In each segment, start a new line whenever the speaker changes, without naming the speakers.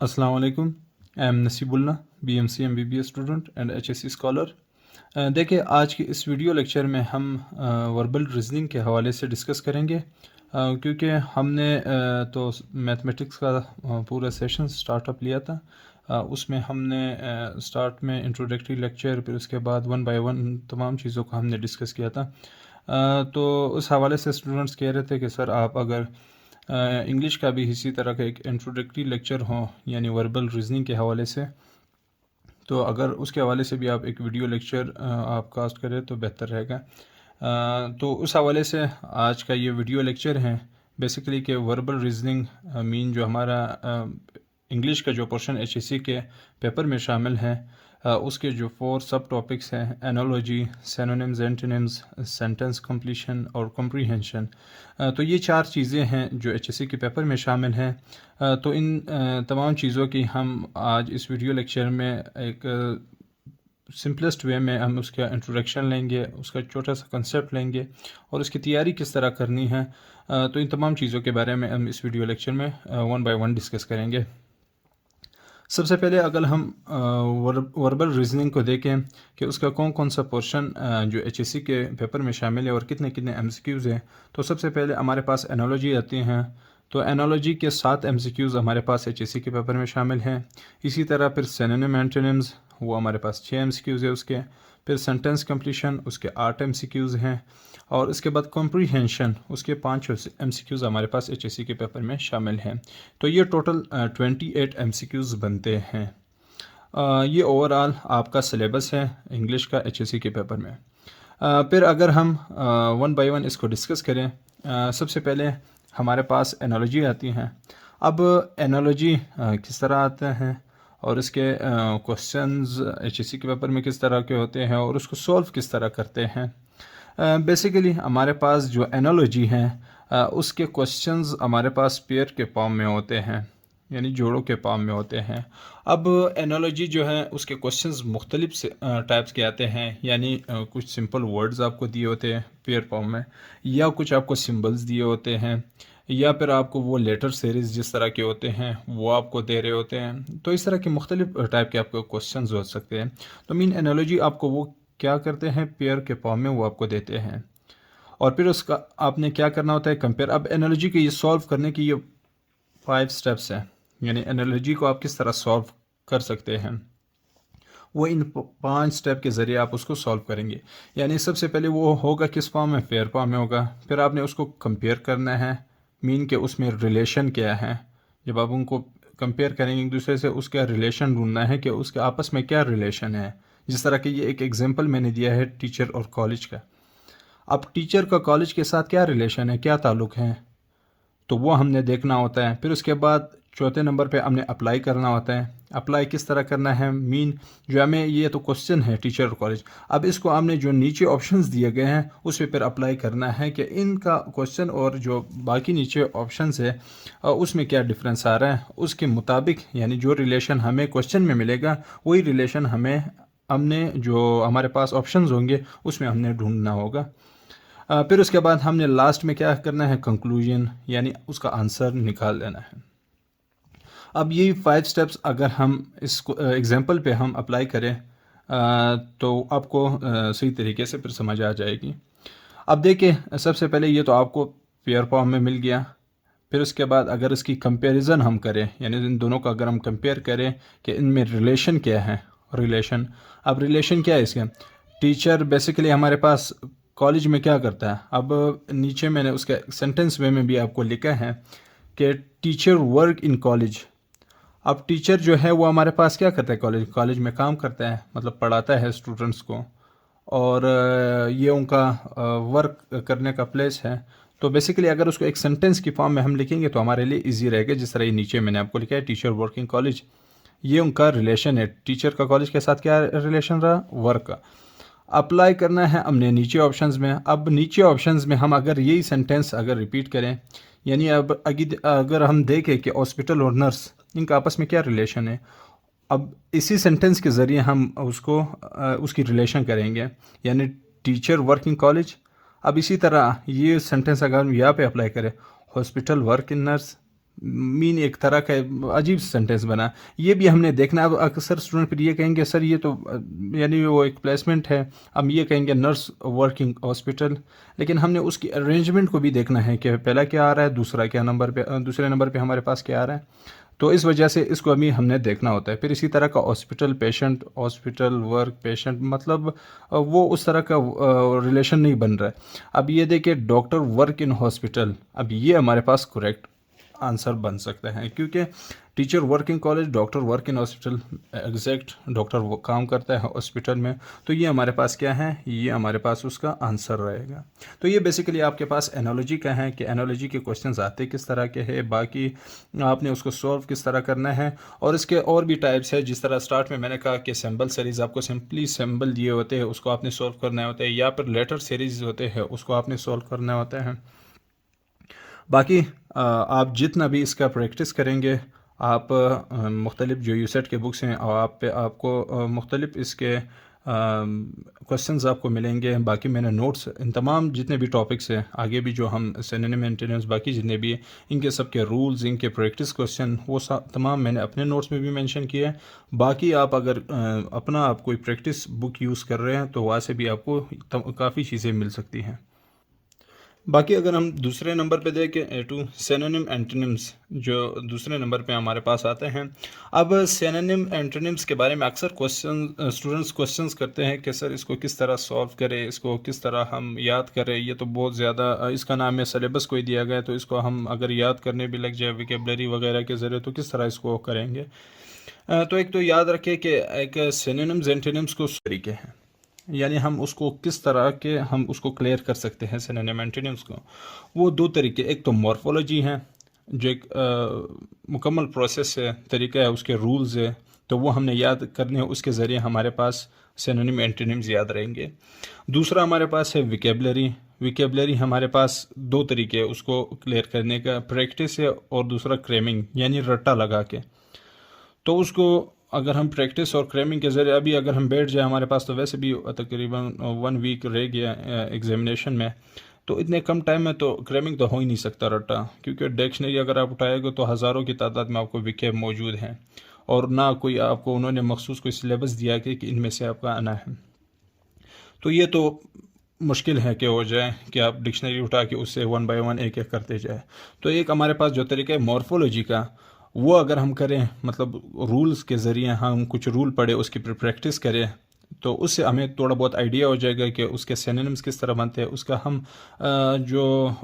अस्सलाम वालेकुम। I am Naseebullah, BMC MBBS student and HSC scholar. देखिए, आज के इस वीडियो लेक्चर में हम वर्बल रीजनिंग के हवाले से डिस्कस करेंगे, क्योंकि हमने तो मैथमेटिक्स का पूरा सेशन स्टार्टअप लिया था। उसमें हमने स्टार्ट में इंट्रोडक्टरी लेक्चर, फिर उसके बाद वन बाय वन तमाम चीज़ों को हमने डिस्कस किया था। तो उस हवाले से स्टूडेंट्स कह रहे थे कि सर, आप अगर इंग्लिश का भी इसी तरह का एक इंट्रोडक्टरी लेक्चर हो, यानी वर्बल रीजनिंग के हवाले से, तो अगर उसके हवाले से भी आप एक वीडियो लेक्चर आप कास्ट करें तो बेहतर रहेगा। तो उस हवाले से आज का ये वीडियो लेक्चर है बेसिकली कि वर्बल रीजनिंग मीन जो हमारा इंग्लिश का जो पोर्शन एचएससी के पेपर में शामिल है, उसके जो 4 सब टॉपिक्स हैं, analogy, synonyms, antonyms, sentence completion और कॉम्प्रीहेंशन। तो ये 4 चीज़ें हैं जो एचएससी के पेपर में शामिल हैं। तो इन तमाम चीज़ों की हम आज इस वीडियो लेक्चर में एक सिंपलेस्ट वे में हम उसका इंट्रोडक्शन लेंगे, उसका छोटा सा कंसेप्ट लेंगे और उसकी तैयारी किस तरह करनी है। तो इन तमाम चीज़ों के बारे में हम इस वीडियो लेक्चर में वन बाय वन डिस्कस करेंगे। सबसे पहले अगर हम वर्बल रीजनिंग को देखें कि उसका कौन कौन सा पोर्शन जो एचएससी के पेपर में शामिल है और कितने कितने एमसीक्यूज़ हैं, तो सबसे पहले हमारे पास एनोलॉजी आती हैं। तो एनोलॉजी के 7 एमसीक्यूज़ हमारे पास एचएससी के पेपर में शामिल हैं। इसी तरह फिर सिनोनिम एंटोनिम्स, वो हमारे पास 6 एमसीक्यूज़ है उसके। फिर सेंटेंस कंप्लीशन, उसके 8 एमसीक्यूज़ हैं। और उसके बाद कॉम्प्रीहेंशन, उसके 5 एमसीक्यूज़ हमारे पास एचएससी के पेपर में शामिल हैं। तो ये टोटल 28 एमसीक्यूज़ बनते हैं। ये ओवरऑल आपका सिलेबस है इंग्लिश का एचएससी के पेपर में। फिर अगर हम वन बाय वन इसको डिस्कस करें, सबसे पहले हमारे पास एनालॉजी आती हैं। अब एनालॉजी किस तरह आते हैं और इसके क्वेश्चंस एचएससी के पेपर में किस तरह के होते हैं और उसको सॉल्व किस तरह करते हैं। बेसिकली हमारे पास जो एनालॉजी हैं, उसके क्वेश्चंस हमारे पास पेयर के फॉर्म में होते हैं, यानी जोड़ों के फॉर्म में होते हैं। अब एनालॉजी जो है उसके क्वेश्चंस मुख्तलिफ से टाइप्स के आते हैं, यानी कुछ सिंपल वर्ड्स आपको दिए होते हैं पेयर फॉर्म में, या कुछ आपको सिंबल्स दिए होते हैं, या फिर आपको वो लेटर सीरीज़ जिस तरह के होते हैं वो आपको दे रहे होते हैं। तो इस तरह के मुख्तलिफ टाइप के आपको क्वेश्चंस हो सकते हैं। तो मीन एनालॉजी आपको वो क्या करते हैं, पेयर के फॉर्म में वो आपको देते हैं और फिर उसका आपने क्या करना होता है, कंपेयर। अब एनालॉजी के ये सॉल्व करने की ये 5 स्टेप्स हैं, यानी एनालॉजी को आप किस तरह सॉल्व कर सकते हैं, वो इन 5 स्टेप के ज़रिए आप उसको सॉल्व करेंगे। यानी सबसे पहले वो होगा किस फॉर्म में, पेयर फॉर्म में होगा। फिर आपने उसको कंपेयर करना है, मीन के उसमें रिलेशन क्या है। जब आप उनको कंपेयर करेंगे एक दूसरे से, उसका रिलेशन ढूंढना है कि उसके आपस में क्या रिलेशन है। जिस तरह कि ये एक एग्जांपल मैंने दिया है टीचर और कॉलेज का। अब टीचर का कॉलेज के साथ क्या रिलेशन है, क्या ताल्लुक़ है, तो वो हमने देखना होता है। फिर उसके बाद चौथे नंबर पे हमने अप्लाई करना होता है। अप्लाई किस तरह करना है, मीन जो हमें ये तो क्वेश्चन है टीचर और कॉलेज, अब इसको हमने जो नीचे ऑप्शंस दिए गए हैं उस पे फिर अप्लाई करना है कि इनका क्वेश्चन और जो बाकी नीचे ऑप्शंस है उसमें क्या डिफरेंस आ रहा है। उसके मुताबिक यानी जो रिलेशन हमें क्वेश्चन में मिलेगा वही रिलेशन हमने जो हमारे पास ऑप्शंस होंगे उसमें हमने ढूंढना होगा। फिर उसके बाद हमने लास्ट में क्या करना है, कंक्लूजन, यानी उसका आंसर निकाल लेना है। अब ये 5 स्टेप्स अगर हम इसको एग्जांपल पे हम अप्लाई करें तो आपको सही तरीके से फिर समझ आ जाएगी। अब देखिए, सबसे पहले ये तो आपको पेयर फॉर्म में मिल गया। फिर उसके बाद अगर इसकी कंपैरिजन हम करें, यानी इन दोनों का अगर हम कंपेयर करें कि इनमें रिलेशन क्या है, रिलेशन, अब रिलेशन क्या है इसके, टीचर बेसिकली हमारे पास कॉलेज में क्या करता है। अब नीचे मैंने उसका सेंटेंस वे में भी आपको लिखा है कि टीचर वर्क इन कॉलेज। अब टीचर जो है वो हमारे पास क्या करता है, कॉलेज में काम करता है, मतलब पढ़ाता है स्टूडेंट्स को, और ये उनका वर्क करने का प्लेस है। तो बेसिकली अगर उसको एक सेंटेंस की फॉर्म में हम लिखेंगे तो हमारे लिए इजी रहेगा। जिस तरह ये नीचे मैंने आपको लिखा है, टीचर वर्किंग कॉलेज, ये उनका रिलेशन है। टीचर का कॉलेज के साथ क्या रिलेशन रहा, वर्क का। अप्लाई करना है हमने नीचे ऑप्शंस में। अब नीचे ऑप्शंस में हम अगर यही सेंटेंस अगर रिपीट करें, यानी अब अगर हम देखें कि हॉस्पिटल और नर्स, इनका आपस में क्या रिलेशन है, अब इसी सेंटेंस के ज़रिए हम उसको उसकी रिलेशन करेंगे, यानी टीचर वर्किंग कॉलेज। अब इसी तरह ये सेंटेंस अगर हम यहाँ पे अप्लाई करें, hospital work in nurse, mean एक तरह का अजीब सेंटेंस बना। ये भी हमने देखना। अब अक्सर स्टूडेंट फिर ये कहेंगे सर ये तो यानी वो एक प्लेसमेंट है, अब ये कहेंगे नर्स वर्किंग हॉस्पिटल, लेकिन हमने उसकी अरेंजमेंट को भी देखना है कि पहला क्या आ रहा है, दूसरा क्या नंबर पे, दूसरे नंबर पे हमारे पास क्या आ रहा है। तो इस वजह से इसको अभी हमने देखना होता है। फिर इसी तरह का hospital patient, hospital work patient, मतलब वो उस तरह का रिलेशन नहीं बन रहा है। अब ये देखिए डॉक्टर वर्क इन हॉस्पिटल, अब ये हमारे पास करेक्ट आंसर बन सकता है, क्योंकि teacher work in college, doctor work in hospital, exact doctor वो काम करता है हॉस्पिटल में, तो ये हमारे पास क्या है, ये हमारे पास उसका आंसर रहेगा। तो ये बेसिकली आपके पास एनालॉजी का है कि एनालॉजी के क्वेश्चंस आते किस तरह के हैं, बाकी आपने उसको सॉल्व किस तरह करना है। और इसके और भी टाइप्स है, जिस तरह स्टार्ट में मैंने कहा कि सिंबल सीरीज़ आपको सिंपली सिंबल दिए होते हैं उसको आपने सॉल्व करना होता है, या फिर लेटर सीरीज़ होते हैं उसको आपने सॉल्व करना होता है। बाकी आप जितना भी इसका प्रैक्टिस करेंगे, आप मुख्तलिफ जो यूसेट के बुक्स हैं और आपको मुख्तलिफ इसके क्वेश्चंस आपको मिलेंगे। बाकी मैंने नोट्स इन तमाम जितने भी टॉपिक्स हैं, आगे भी जो हम सिनोनिम एंटोनिम्स बाकी जितने भी हैं, इनके सब के रूल्स, इनके प्रैक्टिस क्वेश्चन, वो तमाम मैंने अपने नोट्स में भी मेंशन किए हैं। बाकी आप अगर अपना आप कोई प्रैक्टिस बुक यूज़ कर रहे हैं तो वहाँ से भी आपको काफ़ी चीज़ें मिल सकती हैं। बाकी अगर हम दूसरे नंबर पे देखें टू सिनोनिम एंटोनिम्स, जो दूसरे नंबर पे हमारे पास आते हैं। अब सिनोनिम एंटोनिम्स के बारे में अक्सर स्टूडेंट्स क्वेश्चंस करते हैं कि सर इसको किस तरह सॉल्व करें, इसको किस तरह हम याद करें, ये तो बहुत ज़्यादा इसका नाम है सिलेबस कोई दिया गया है, तो इसको हम अगर याद करने भी लग जाए विकेबलरी वगैरह के ज़रिए तो किस तरह इसको करेंगे। तो एक तो याद रखें कि एक सिनोनिम्स एंटोनिम्स को तरीके हैं, यानी हम उसको किस तरह के हम उसको क्लियर कर सकते हैं सिनोनिम एंटोनिम्स को। वो दो तरीके, एक तो मॉर्फोलॉजी है जो एक मुकम्मल प्रोसेस है, तरीका है, उसके रूल्स है, तो वो हमने याद करने हैं, उसके ज़रिए हमारे पास सिनोनिम एंटोनिम्स याद रहेंगे। दूसरा हमारे पास है विकेबलरी। विकेबलरी हमारे पास दो तरीके है उसको क्लियर करने का, प्रैक्टिस है और दूसरा क्रेमिंग यानी रट्टा लगा के। तो उसको अगर हम प्रैक्टिस और क्रेमिंग के ज़रिए अभी अगर हम बैठ जाए, हमारे पास तो वैसे भी तकरीबन 1 वीक रह गया एग्जामिनेशन में, तो इतने कम टाइम में तो क्रेमिंग तो हो ही नहीं सकता रट्टा, क्योंकि डिक्शनरी अगर आप उठाएंगे तो हज़ारों की तादाद में आपको विकेब मौजूद हैं, और ना कोई आपको उन्होंने मखसूस कोई सिलेबस दिया कि इनमें से आपका आना है। तो ये तो मुश्किल है कि हो जाए कि आप डिक्शनरी उठा के उससे 1 बाय 1 एक एक करते जाए। तो एक हमारे पास जो तरीका है मॉर्फोलॉजी का, वो अगर हम करें, मतलब रूल्स के ज़रिए हम कुछ रूल पढ़े उसकी प्रैक्टिस करें, तो उससे हमें थोड़ा बहुत आइडिया हो जाएगा कि उसके सिनोनिम्स किस तरह बनते हैं, उसका हम जो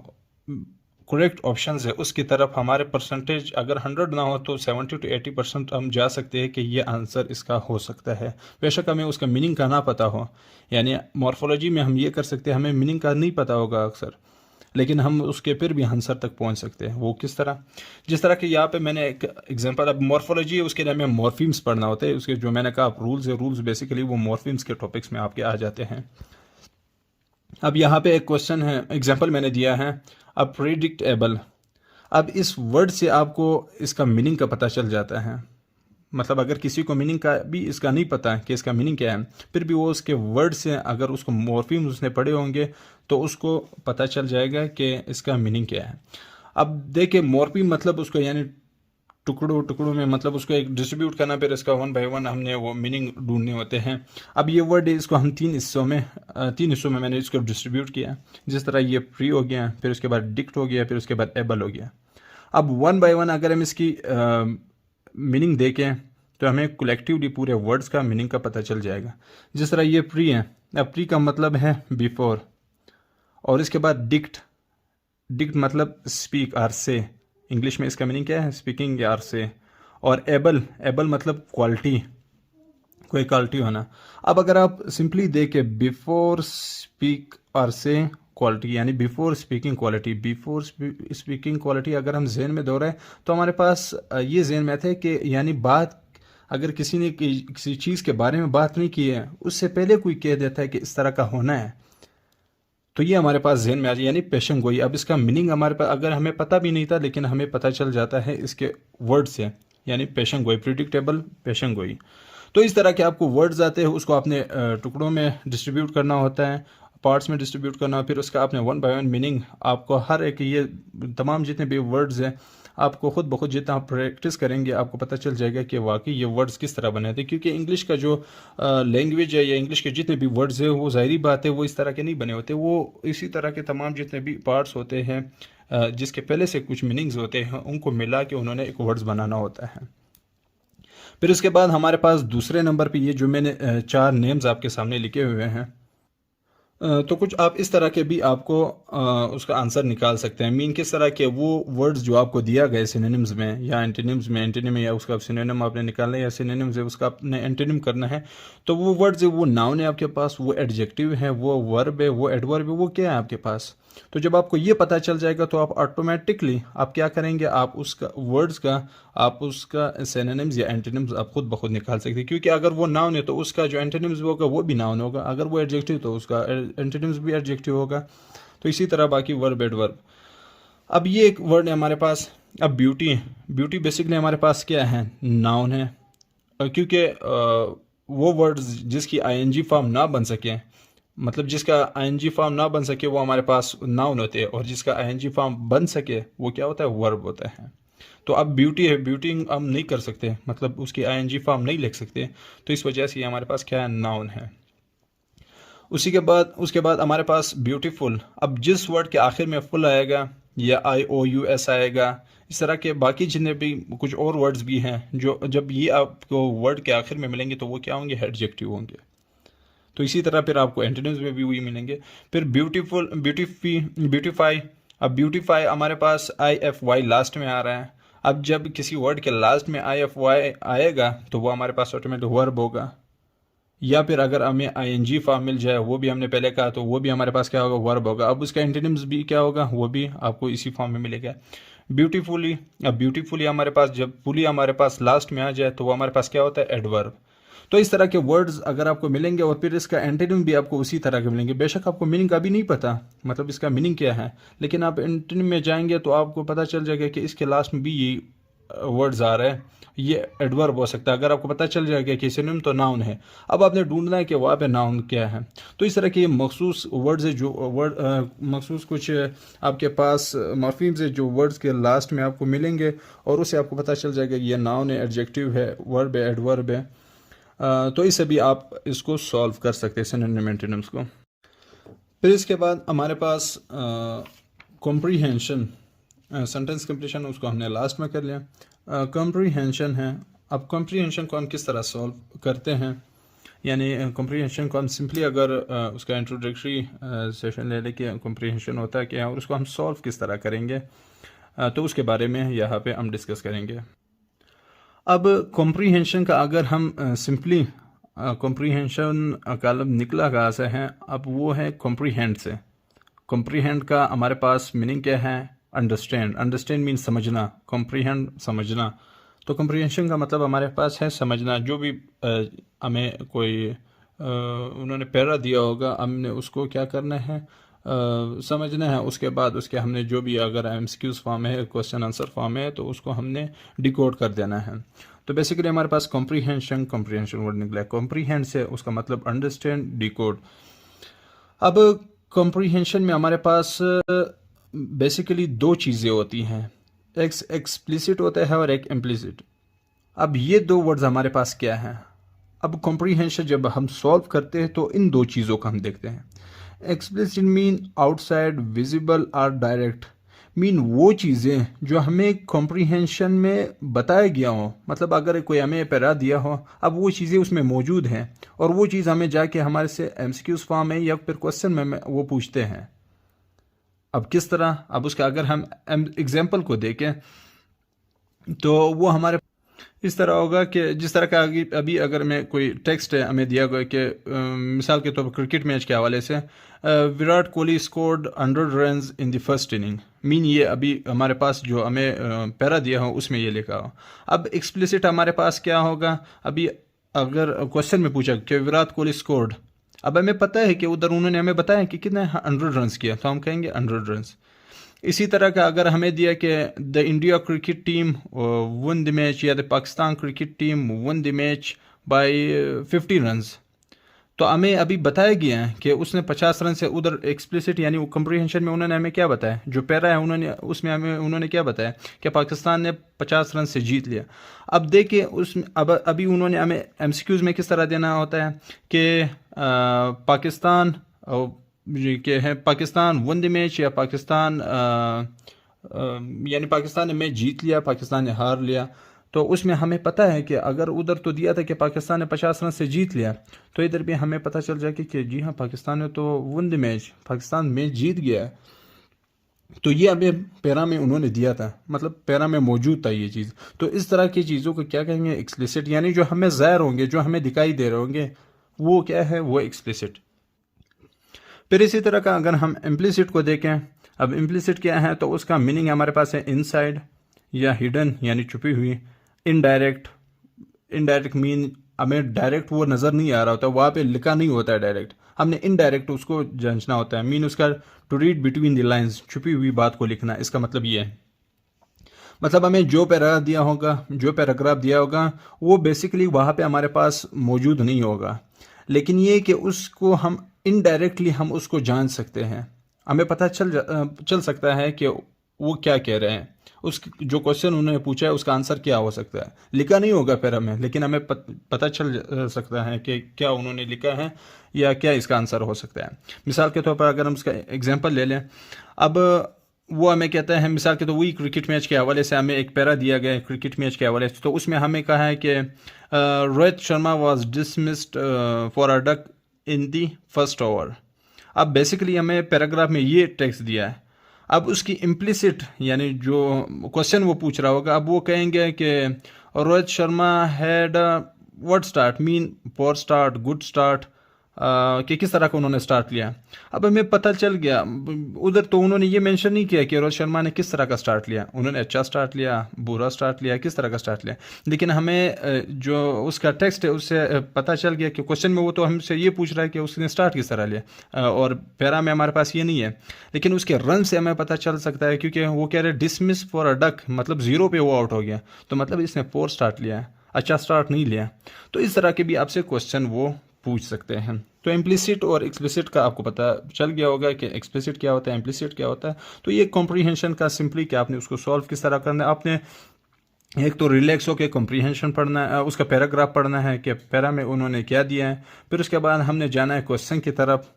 करेक्ट ऑप्शंस है उसकी तरफ हमारे परसेंटेज अगर 100 ना हो तो 70 to 80% हम जा सकते हैं कि ये आंसर इसका हो सकता है। बेशक हमें उसका मीनिंग का ना पता हो, यानी मॉर्फोलॉजी में हम ये कर सकते हैं, हमें मीनिंग का नहीं पता होगा अक्सर, लेकिन हम उसके फिर भी आंसर तक पहुंच सकते हैं। वो किस तरह, जिस तरह कि यहाँ पे मैंने एक एग्जांपल, अब मॉर्फोलॉजी है उसके लिए हमें मॉर्फीम्स पढ़ना होता है, उसके जो मैंने कहा रूल्स है, रूल्स बेसिकली वो मॉर्फीम्स के टॉपिक्स में आपके आ जाते हैं। अब यहाँ पे एक क्वेश्चन है, एग्जांपल मैंने दिया है, अब प्रिडिक्टेबल। अब इस वर्ड से आपको इसका मीनिंग का पता चल जाता है, मतलब अगर किसी को मीनिंग का भी इसका नहीं पता कि इसका मीनिंग क्या है, फिर भी वो उसके वर्ड से अगर उसको मॉर्फीम्स उसने पढ़े होंगे तो उसको पता चल जाएगा कि इसका मीनिंग क्या है। अब देखिए मॉर्फीम मतलब उसको यानी टुकड़ों टुकड़ों में, मतलब उसको एक डिस्ट्रीब्यूट करना, फिर इसका 1 बाय 1 हमने वो मीनिंग ढूंढने होते हैं। अब ये वर्ड है, इसको हम तीन हिस्सों में मैंने इसको डिस्ट्रीब्यूट किया। जिस तरह ये प्री हो गया, फिर उसके बाद डिक्ट हो गया, फिर उसके बाद एबल हो गया। अब 1 बाय 1 अगर हम इसकी मीनिंग देखें तो हमें कलेक्टिवली पूरे वर्ड्स का मीनिंग का पता चल जाएगा। जिस तरह ये प्री है, अब प्री का मतलब है बिफोर, और इसके बाद डिक्ट, डिक्ट मतलब स्पीक आर से, इंग्लिश में इसका मीनिंग क्या है, स्पीकिंग यार से। और एबल, एबल मतलब क्वालिटी, कोई क्वालिटी होना। अब अगर आप सिंपली देखें बिफोर स्पीक और से क्वालिटी, यानी before speaking quality, before speaking quality अगर हम जहन में दोहराएं तो हमारे पास ये जहन में आता है कि यानी बात अगर किसी ने किसी चीज़ के बारे में बात नहीं की है, उससे पहले कोई कह देता है कि इस तरह का होना है, तो ये हमारे पास जहन में आ जाए, यानी पेशन गोई। अब इसका मीनिंग हमारे पास अगर हमें पता भी नहीं था, लेकिन हमें पता चल जाता है इसके वर्ड से, यानी पेशन गोई, प्रिडिक्टेबल पेशन गोई। तो इस तरह के आपको वर्ड्स आते हैं, उसको आपने टुकड़ों में डिस्ट्रीब्यूट करना होता है, पार्ट्स में डिस्ट्रीब्यूट करना, फिर उसका आपने 1 बाय 1 मीनिंग आपको हर एक, ये तमाम जितने भी वर्ड्स हैं आपको ख़ुद ब खुद जितना आप प्रैक्टिस करेंगे आपको पता चल जाएगा कि वाकई ये वर्ड्स किस तरह बने थे, क्योंकि इंग्लिश का जो लैंग्वेज है या इंग्लिश के जितने भी वर्ड्स हैं वो ज़ाहिरी बात है वो इस तरह के नहीं बने होते, वो इसी तरह के तमाम जितने भी पार्ट्स होते हैं जिसके पहले से कुछ मीनिंग्स होते हैं उनको मिला के उन्होंने एक वर्ड्स बनाना होता है। फिर उसके बाद हमारे पास दूसरे नंबर पे ये जो मैंने 4 नेम्स आपके सामने लिखे हुए हैं, तो कुछ आप इस तरह के भी आपको उसका आंसर निकाल सकते हैं। मीन किस तरह के वो वर्ड्स जो आपको दिया गए सिनोनिम्स में या एंटोनिम्स में, एंटोनिम या उसका सिनोनिम आपने निकालना है या सिनोनिम्स है उसका आपने एंटोनिम करना है। तो वो वर्ड्स है, वो नाउन है आपके पास, वो एडजेक्टिव है, वो वर्ब है, वो एडवर्ब है, वो क्या है आपके पास। तो जब आपको ये पता चल जाएगा तो आप ऑटोमेटिकली आप क्या करेंगे, आप उसका वर्ड्स का आप उसका सिनोनिम्स या एंटोनिम्स आप खुद ब खुद निकाल सकते हैं, क्योंकि अगर वो नाउन है तो उसका जो एंटोनिम्स होगा वो भी नाउन होगा, अगर वो एडजेक्टिव तो उसका एंटोनिम्स भी एडजेक्टिव होगा। तो इसी तरह बाकी वर्ब एडवर्ब। अब ये एक वर्ड है हमारे पास, अब ब्यूटी है। ब्यूटी बेसिकली हमारे पास क्या है, नाउन है, क्योंकि वो वर्ड्स जिसकी आईएनजी फॉर्म ना बन सके, मतलब जिसका आईएनजी फॉर्म ना बन सके वो हमारे पास नाउन होते हैं, और जिसका आईएनजी फॉर्म बन सके वो क्या होता है, वर्ब होता है। तो अब ब्यूटी है, ब्यूटी हम नहीं कर सकते, मतलब उसकी आईएनजी फॉर्म नहीं लिख सकते, तो इस वजह से ये हमारे पास क्या है, नाउन है। उसके बाद हमारे पास ब्यूटीफुल। अब जिस वर्ड के आखिर में फुल आएगा या IOUS आएगा, इस तरह के बाकी जितने भी कुछ और वर्ड्स भी हैं जो जब ये आपको वर्ड के आखिर में मिलेंगे तो वो क्या होंगे, एडजेक्टिव होंगे। तो इसी तरह फिर आपको एंटोनिम्स में भी वही मिलेंगे। फिर ब्यूटीफुल, ब्यूटीफाई। अब ब्यूटीफाई हमारे पास IFY लास्ट में आ रहा है। अब जब किसी वर्ड के लास्ट में IFY आएगा तो वो हमारे पास ऑटोमेटिक वर्ब होगा, या फिर अगर हमें ING फॉर्म मिल जाए, वो भी हमने पहले कहा, तो वो भी हमारे पास क्या होगा, वर्ब होगा। अब उसका एंटोनिम्स भी क्या होगा, वो भी आपको इसी फॉर्म में मिलेगा, ब्यूटीफुली। अब ब्यूटीफुली हमारे पास जब फुली हमारे पास लास्ट में आ जाए तो वो हमारे पास क्या होता है, एडवर्ब। तो इस तरह के वर्ड्स अगर आपको मिलेंगे और फिर इसका एंटोनिम भी आपको उसी तरह के मिलेंगे। बेशक आपको मीनिंग अभी नहीं पता, मतलब इसका मीनिंग क्या है, लेकिन आप एंटोनिम में जाएंगे तो आपको पता चल जाएगा कि इसके लास्ट में भी ये वर्ड्स आ रहा है, ये एडवर्ब हो सकता है। अगर आपको पता चल जाएगा कि सिनोनिम तो नाउन है, अब आपने ढूंढना है कि वहाँ पे नाउन क्या है। तो इस तरह के मखसूस वर्ड्स है जो वर्ड मखसूस कुछ आपके पास मॉर्फीम्स है जो वर्ड्स के लास्ट में आपको मिलेंगे, और उससे आपको पता चल जाएगा कि ये नाउन है, एडजेक्टिव है, वर्ब है, एडवर्ब है। तो इससे भी आप इसको सॉल्व कर सकते हैं सिनोनिम एंटोनिम्स को। फिर इसके बाद हमारे पास कॉम्प्रीहेंशन, सेंटेंस कंप्लीशन, उसको हमने लास्ट में कर लिया। कॉम्प्रीहेंशन है। अब कॉम्प्रीहेंशन को हम किस तरह सॉल्व करते हैं, यानी कॉम्प्रीहेंशन को हम सिंपली अगर उसका इंट्रोडक्टरी सेशन ले लें कि कॉम्प्रीहेंशन होता है क्या है और उसको हम सॉल्व किस तरह करेंगे, तो उसके बारे में यहाँ पे हम डिस्कस करेंगे। अब कॉम्प्रीहेंशन का अगर हम सिंपली कॉम्प्रीहेंशन का निकला कहाँ से है, अब वो है कॉम्प्रीहेंड से। कॉम्प्रीहेंड का हमारे पास मीनिंग क्या है, अंडरस्टैंड। अंडरस्टैंड मीन समझना, कॉम्प्रीहेंड समझना। तो कॉम्प्रीहेंशन का मतलब हमारे पास है समझना। जो भी हमें कोई उन्होंने पैरा दिया होगा, हमने उसको क्या करना है, समझना है। उसके बाद उसके हमने जो भी अगर MCQs फॉर्म है, क्वेश्चन आंसर फॉर्म है, तो उसको हमने डिकोड कर देना है। तो बेसिकली हमारे पास कॉम्प्रीहेंशन वर्ड निकला है। कॉम्प्रीहेंड से उसका मतलब अंडरस्टैंड, डिकोड। अब कॉम्प्रीहेंशन में हमारे पास बेसिकली दो चीज़ें होती हैं, एक एक्सप्लिसिट होता है और एक इम्प्लिसिट। अब ये दो वर्ड्स हमारे पास क्या हैं। अब कॉम्प्रीहेंशन जब हम सॉल्व करते हैं तो इन दो चीज़ों का हम देखते हैं। एक्सप्लिसिट मीन आउटसाइड, विजिबल और डायरेक्ट। मीन वो चीज़ें जो हमें कॉम्प्रीहेंशन में बताया गया हो, मतलब अगर कोई हमें पैरा दिया हो, अब वो चीज़ें उसमें मौजूद हैं और वो चीज़ हमें जाके हमारे से MCQs फॉर्म में या फिर क्वेश्चन में वो पूछते हैं। अब किस तरह, अब उसका अगर हम एग्जाम्पल को देखें तो वो हमारे इस तरह होगा कि जिस तरह का अभी अगर मैं कोई टेक्स्ट है हमें दिया गया कि मिसाल के तौर पर क्रिकेट मैच के हवाले से Virat Kohli scored 100 runs in the first inning. Mean ये अभी हमारे पास जो हमें पैरा दिया हो उसमें ये लिखा हो। अब एक्सप्लिसिट हमारे पास क्या होगा, अभी अगर क्वेश्चन में पूछा कि विराट कोहली स्कोर्ड, अब हमें पता है कि उधर उन्होंने हमें बताया कि कितने 100 रन्स किया, तो हम कहेंगे 100 रन्स। इसी तरह का अगर हमें दिया कि the India cricket team won the match या the Pakistan cricket team won the match by 50 runs, तो हमें अभी बताया गया है कि उसने 50 रन से उधर एक्सप्लिसिट यानी कॉम्प्रिहेंशन में उन्होंने हमें क्या बताया, जो पैरा है उन्होंने उसमें हमें उन्होंने क्या बताया कि पाकिस्तान ने 50 रन से जीत लिया। अब देखिए उसमें अब अभी उन्होंने हमें एमसीक्यूज़ में किस तरह देना होता है कि पाकिस्तान के है पाकिस्तान वन द मैच या पाकिस्तान यानी पाकिस्तान ने मैच जीत लिया, पाकिस्तान ने हार लिया। तो उसमें हमें पता है कि अगर उधर तो दिया था कि पाकिस्तान ने 50 रन से जीत लिया, तो इधर भी हमें पता चल जाए कि जी हाँ पाकिस्तान ने तो won the match, Pakistan match जीत गया है। तो ये हमें पैरा में उन्होंने दिया था, मतलब पैरा में मौजूद था ये चीज़। तो इस तरह की चीज़ों को क्या कहेंगे, एक्सप्लिसिट, यानी जो हमें ज़ाहिर होंगे, जो हमें दिखाई दे रहे होंगे, वो क्या है, वो एक्सप्लिसिट। फिर इसी तरह का अगर हम इम्प्लिसिट को देखें, अब इम्प्लिसिट क्या है, तो उसका मीनिंग हमारे पास है इनसाइड या हिडन यानी छुपी हुई। इनडायरेक्ट, इनडायरेक्ट मीन हमें डायरेक्ट वो नज़र नहीं आ रहा होता, वहाँ पे लिखा नहीं होता है डायरेक्ट, हमने इनडायरेक्ट उसको जांचना होता है। मीन उसका to read between the lines, छुपी हुई बात को लिखना, इसका मतलब ये है। मतलब हमें जो पैराग्राफ दिया होगा, जो पैराग्राफ दिया होगा, वो बेसिकली वहाँ पे हमारे पास मौजूद नहीं होगा, लेकिन ये कि उसको हम इनडायरेक्टली हम उसको जान सकते हैं। हमें पता चल सकता है कि वो क्या कह रहे हैं, उस जो क्वेश्चन उन्होंने पूछा है उसका आंसर क्या हो सकता है। लिखा नहीं होगा पैरा में, लेकिन हमें पता चल सकता है कि क्या उन्होंने लिखा है या क्या इसका आंसर हो सकता है। मिसाल के तौर पर अगर हम इसका एग्जांपल ले लें, अब वो हमें कहता है, मिसाल के तो वही क्रिकेट मैच के हवाले से हमें एक पैरा दिया गया है क्रिकेट मैच के हवाले से, तो उसमें हमें कहा है कि Rohit Sharma was dismissed for a duck in the first over. अब बेसिकली हमें पैराग्राफ में ये टेक्स्ट दिया है। अब उसकी इम्प्लिसिट यानी जो क्वेश्चन वो पूछ रहा होगा, अब वो कहेंगे कि Rohit Sharma had what start, mean poor start, good start, कि किस तरह का उन्होंने स्टार्ट लिया। अब हमें पता चल गया, उधर तो उन्होंने ये मेंशन नहीं किया कि रोहित शर्मा ने किस तरह का स्टार्ट लिया, उन्होंने अच्छा स्टार्ट लिया, बुरा स्टार्ट लिया, किस तरह का स्टार्ट लिया। लेकिन हमें जो उसका टेक्स्ट है उससे पता चल गया कि क्वेश्चन में वो तो हमसे ये पूछ रहा है कि उसने स्टार्ट किस तरह लिया, और पैरा में हमारे पास ये नहीं है, लेकिन उसके रन से हमें पता चल सकता है, क्योंकि वो कह रहे डिसमिस फॉर अ डक, मतलब 0 पे वो आउट हो गया, तो मतलब इसने पोर स्टार्ट लिया है, अच्छा स्टार्ट नहीं लिया। तो इस तरह के भी आपसे क्वेश्चन वो पूछ सकते हैं। तो इम्प्लिसिट और एक्सप्लिसिट का आपको पता चल गया होगा कि एक्सप्लिसिट क्या होता है, इम्प्लिसिट क्या होता है। तो ये कॉम्प्रीहेंशन का सिंपली कि आपने उसको सॉल्व किस तरह करना है, आपने एक तो रिलैक्स होकर कॉम्प्रीहेंशन पढ़ना है, उसका पैराग्राफ पढ़ना है कि पैरा में उन्होंने क्या दिया है। फिर उसके बाद हमने जाना है क्वेश्चन की तरफ।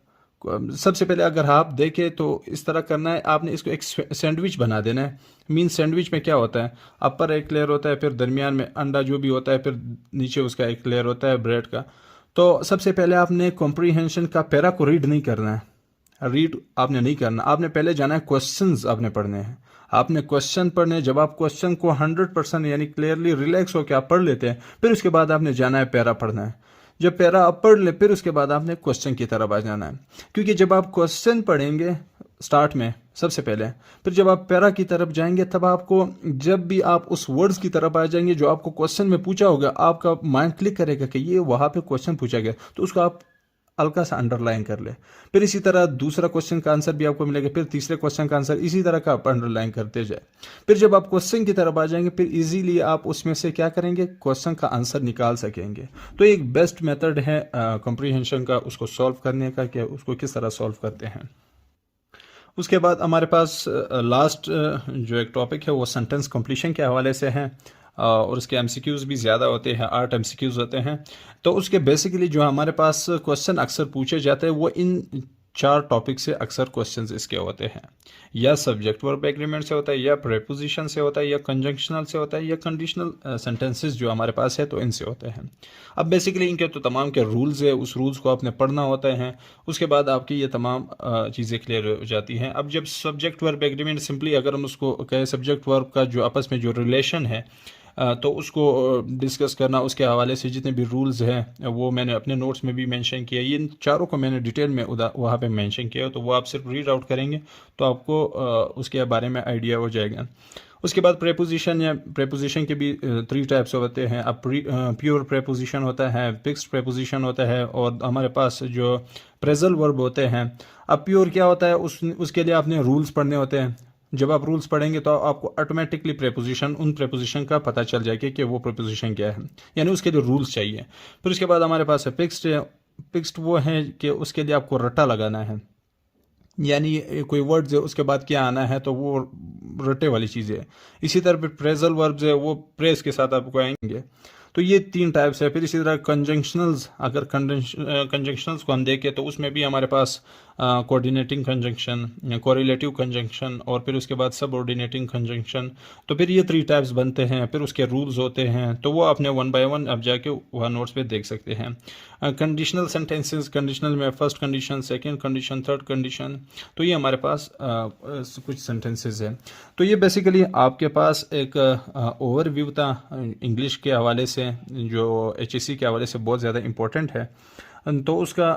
सबसे पहले अगर आप देखें तो इस तरह करना है, आपने इसको एक सैंडविच बना देना है। मीन सैंडविच में क्या होता है, अपर एक लेयर होता है, फिर दरमियान में अंडा जो भी होता है, फिर नीचे उसका एक लेयर होता है ब्रेड का। तो सबसे पहले आपने कॉम्प्रीहेंशन का पैरा को रीड नहीं करना है, रीड आपने नहीं करना, आपने पहले जाना है क्वेश्चंस आपने पढ़ने हैं। आपने क्वेश्चन पढ़ने, जब आप क्वेश्चन को 100% यानी क्लियरली रिलैक्स होकर आप पढ़ लेते हैं, फिर उसके बाद आपने जाना है पैरा पढ़ना है। जब पैरा आप पढ़ ले, फिर उसके बाद आपने क्वेश्चन की तरफ आ जाना है, क्योंकि जब आप क्वेश्चन पढ़ेंगे स्टार्ट में सबसे पहले, फिर जब आप पैरा की तरफ जाएंगे, तब आपको जब भी आप उस वर्ड्स की तरफ आ जाएंगे जो आपको क्वेश्चन में पूछा होगा, आपका माइंड क्लिक करेगा कि ये वहाँ पे क्वेश्चन पूछा गया, तो उसको आप हल्का सा अंडरलाइन कर ले। फिर इसी तरह दूसरा क्वेश्चन का आंसर भी आपको मिलेगा, फिर तीसरे क्वेश्चन का आंसर, इसी तरह का आप अंडरलाइन करते जाए। फिर जब आप क्वेश्चन की तरफ आ जाएंगे, फिर इजीली आप उसमें से क्या करेंगे, क्वेश्चन का आंसर निकाल सकेंगे। तो एक बेस्ट मेथड है कॉम्प्रीहेंशन का, उसको सॉल्व करने का, कि उसको किस तरह सॉल्व करते हैं। उसके बाद हमारे पास लास्ट जो एक टॉपिक है वो सेंटेंस कंप्लीशन के हवाले से है, और उसके एमसीक्यूज़ भी ज़्यादा होते हैं, 8 एमसीक्यूज़ होते हैं। तो उसके बेसिकली जो हमारे पास क्वेश्चन अक्सर पूछे जाते हैं, वो इन 4 टॉपिक से अक्सर क्वेश्चंस इसके होते हैं। या सब्जेक्ट वर्ब एग्रीमेंट से होता है, या प्रेपोजिशन से होता है, या कंजंक्शनल से होता है, या कंडीशनल सेंटेंसेस जो हमारे पास है तो इनसे होते हैं। अब बेसिकली इनके तो तमाम के रूल्स है, उस रूल्स को आपने पढ़ना होता है, उसके बाद आपकी ये तमाम चीज़ें क्लियर हो जाती हैं। अब जब सब्जेक्ट वर्ब एग्रीमेंट, सिंपली अगर हम उसको कहें, सब्जेक्ट वर्ब का जो आपस में जो रिलेशन है, तो उसको डिस्कस करना, उसके हवाले से जितने भी रूल्स हैं वो मैंने अपने नोट्स में भी मेंशन किया। ये इन चारों को मैंने डिटेल में वहाँ पे मेंशन किया, तो वो आप सिर्फ रीड आउट करेंगे तो आपको उसके बारे में आइडिया हो जाएगा। उसके बाद प्रेपोजिशन, या प्रेपोजिशन के भी 3 टाइप्स होते हैं। अब प्योर प्रेपोजिशन होता है, फिक्स्ड प्रेपोजिशन होता है, और हमारे पास जो प्रेजल वर्ब होते हैं। अब प्योर क्या होता है, उसके लिए आपने रूल्स पढ़ने होते हैं। जब आप रूल्स पढ़ेंगे तो आपको ऑटोमेटिकली प्रेपोजिशन, उन प्रेपोजिशन का पता चल जाएगा कि वो प्रेपोजिशन क्या है, यानी उसके लिए रूल्स चाहिए। फिर उसके बाद हमारे पास है फिक्स्ड, फिक्स्ड वो हैं कि उसके लिए आपको रट्टा लगाना है, यानी कोई वर्ड्स है उसके बाद क्या आना है तो वो रटे वाली चीज़ें है। इसी तरह फिर प्रेजल वर्ब्स है वो प्रेस के साथ आपको आएंगे। तो ये 3 टाइप्स है। फिर इसी तरह कंजंक्शनल्स, अगर कंजंक्शनल्स को हम देखें तो उसमें भी हमारे पास कोऑर्डिनेटिंग कंजंक्शन, कोरिलेटिव कंजंक्शन और फिर उसके बाद सबऑर्डिनेटिंग कंजंक्शन। तो फिर ये 3 टाइप्स बनते हैं, फिर उसके रूल्स होते हैं, तो वो अपने 1 बाय 1 आप जाके वहाँ नोट्स पे देख सकते हैं। कंडीशनल सेंटेंसेस, कंडीशनल में first condition, second condition, third condition, तो ये हमारे पास कुछ सेंटेंसेस हैं। तो ये बेसिकली आपके पास एक ओवरव्यू था इंग्लिश के हवाले से, जो HSC के हवाले से बहुत ज़्यादा इम्पोर्टेंट है। तो उसका